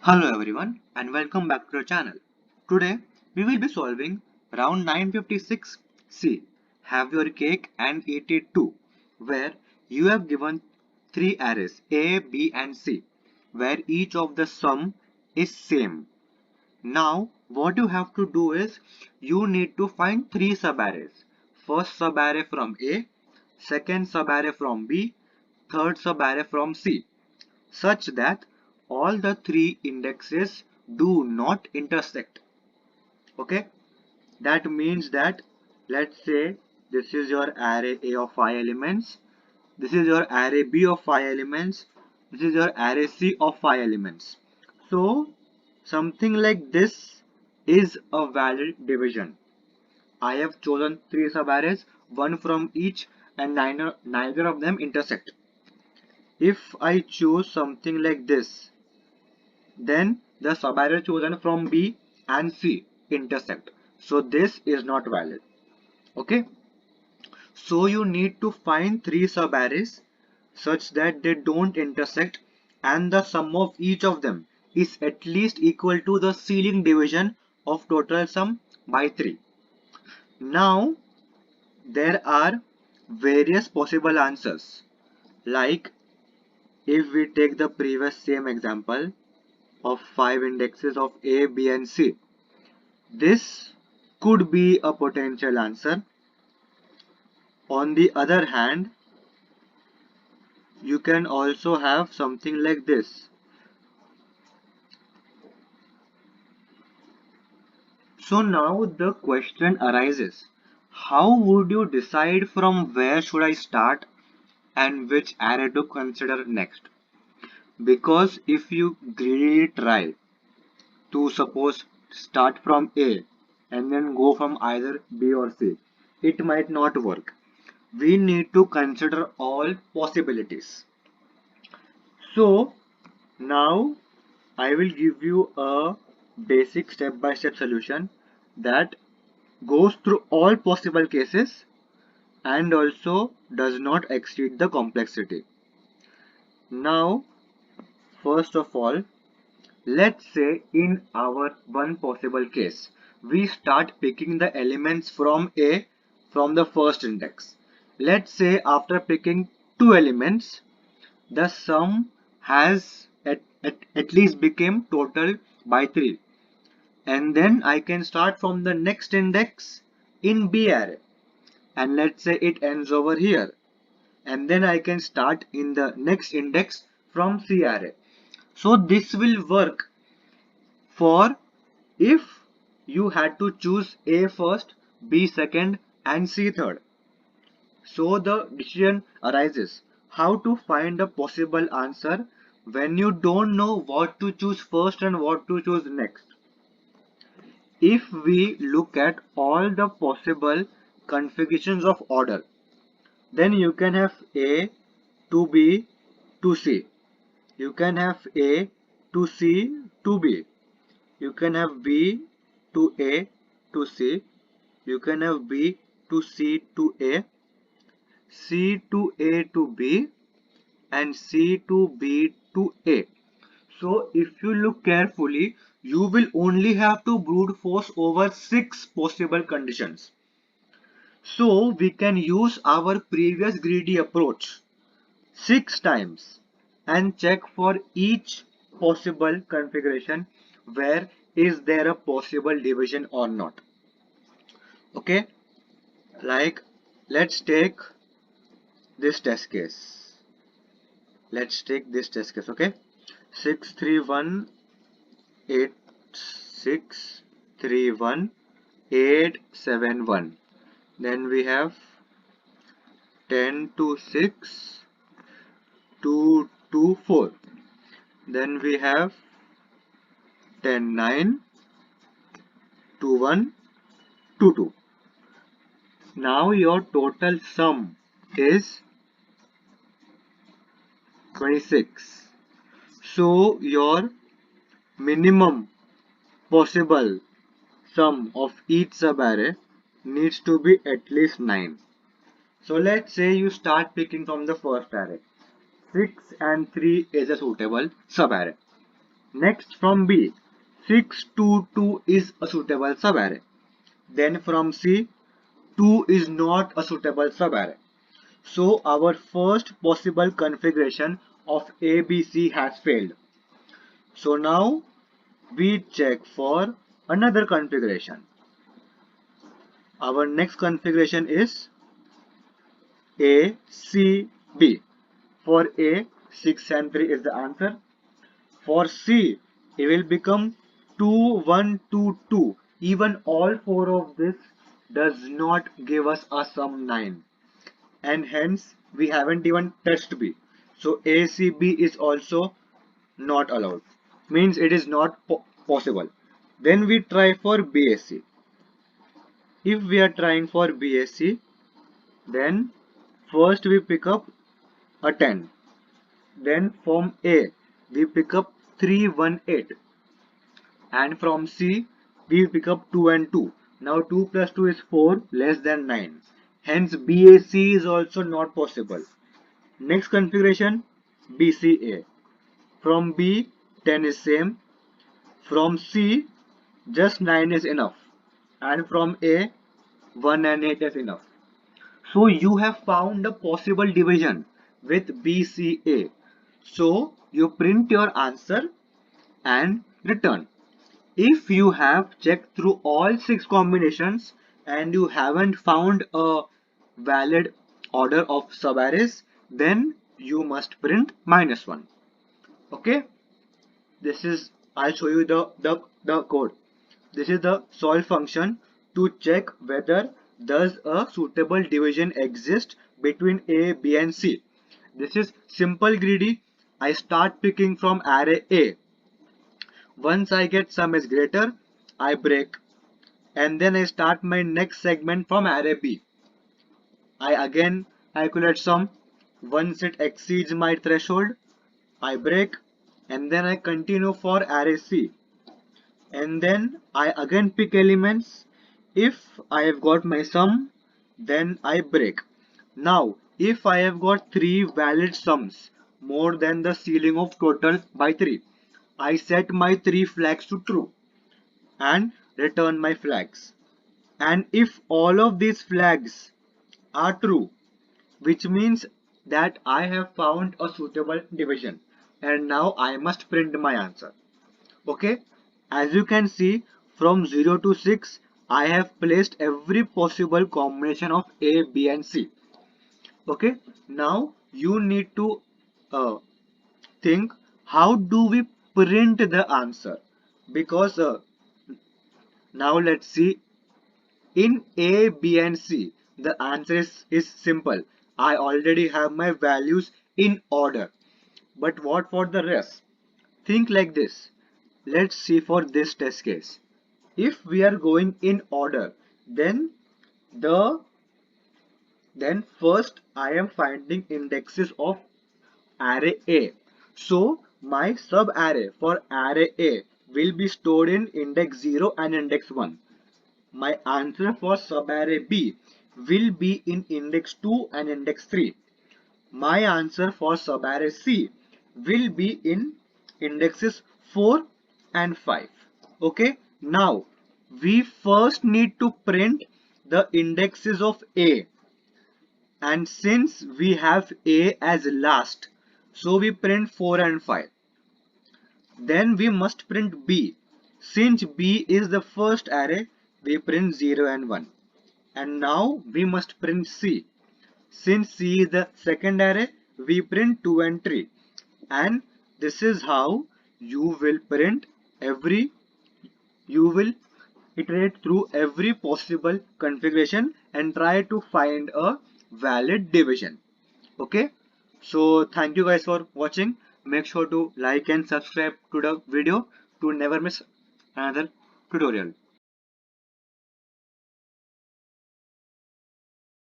Hello everyone and welcome back to the channel. Today we will be solving round 956C, Have Your Cake and Eat It Too, where you have given three arrays A, B and C, where each of the sum is same. Now what you have to do is you need to find three subarrays. First subarray from A, second subarray from B, third subarray from C, such that all the three indexes do not intersect. Okay, that means that let's say this is your array A of 5 elements, this is your array B of 5 elements, this is your array C of 5 elements. So something like this is a valid division. I have chosen three subarrays, one from each, and neither of them intersect. If I choose something like this, then the subarray chosen from B and C intersect. So this is not valid. Okay. So you need to find three subarrays such that they don't intersect and the sum of each of them is at least equal to the ceiling division of total sum by 3. Now there are various possible answers. Like if we take the previous same example of 5 indexes of A, B and C, this could be a potential answer. On the other hand, you can also have something like this. So now the question arises, how would you decide from where should I start and which array to consider next? Because if you greedily try to suppose start from A and then go from either B or C, it might not work. We need to consider all possibilities. So now I will give you a basic step-by-step solution that goes through all possible cases and also does not exceed the complexity. Now, first of all, let's say in our one possible case, we start picking the elements from A from the first index. Let's say after picking two elements, the sum has at least become total by 3. And then I can start from the next index in B array. And let's say it ends over here. And then I can start in the next index from C array. So this will work for if you had to choose A first, B second and C third. So the decision arises how to find a possible answer when you don't know what to choose first and what to choose next. If we look at all the possible configurations of order, then you can have A to B to C. You can have A to C to B. You can have B to A to C. You can have B to C to A, C to A to B, and C to B to A. So if you look carefully, you will only have to brute force over 6 possible conditions. So we can use our previous greedy approach 6 times and check for each possible configuration where is there a possible division or not. Okay, like let's take this test case. Let's take this test case. Okay, 6318631 then we have 10 to 6 2 to 4, then we have 10 9 to 1 to 2. Now your total sum is 26. So your minimum possible sum of each subarray needs to be at least 9. So let's say you start picking from the first array. 6 and 3 is a suitable subarray. Next from B, 6 2 2 is a suitable subarray. Then from C, 2 is not a suitable subarray. So our first possible configuration of ABC has failed. So now we check for another configuration. Our next configuration is A, C, B. For A, 6 and 3 is the answer. For C, it will become 2, 1, 2, 2. Even all four of this does not give us a sum 9. And hence, we haven't even touched B. So ACB is also not allowed. Means it is not possible. Then we try for BAC. If we are trying for BAC, then first we pick up a 10. Then from A, we pick up 3, 1, 8. And from C, we pick up 2 and 2. Now 2 plus 2 is 4, less than 9. Hence BAC is also not possible. Next configuration, BCA. From B, 10 is same. From C, just 9 is enough. And from A, 1 and 8 is enough. So you have found a possible division with BCA. So you print your answer and return. If you have checked through all 6 combinations and you haven't found a valid order of subarrays, then you must print -1. Okay, this is, I'll show you the code. This is the solve function to check whether does a suitable division exist between A, B and C. This is simple greedy. I start picking from array A. Once I get sum is greater, I break, and then I start my next segment from array B. I again calculate sum. Once it exceeds my threshold, I break, and then I continue for array C. And then I again pick elements. If I have got my sum, then I break. Now, if I have got 3 valid sums more than the ceiling of total by 3, I set my 3 flags to true and return my flags. And if all of these flags are true, which means that I have found a suitable division, and now I must print my answer. Okay, as you can see, from 0 to 6 I have placed every possible combination of A, B and C. Okay, now you need to think, how do we print the answer? Because now let's see, in A, B and C the answer is simple. I already have my values in order. But what for the rest? Think like this. Let's see for this test case. If we are going in order, then the then first I am finding indexes of array A. So my sub array for array A will be stored in index 0 and index 1. My answer for sub array B will be in index 2 and index 3. My answer for sub array C will be in indexes 4 and 5. Okay, now we first need to print the indexes of A, and since we have A as last, so we print 4 and 5. Then we must print B. Since B is the first array, we print 0 and 1. And now we must print C. Since C is the second array, we print 2 and 3. And this is how you will print you will iterate through every possible configuration and try to find a valid division. Okay, so thank you guys for watching. Make sure to like and subscribe to the video to never miss another tutorial.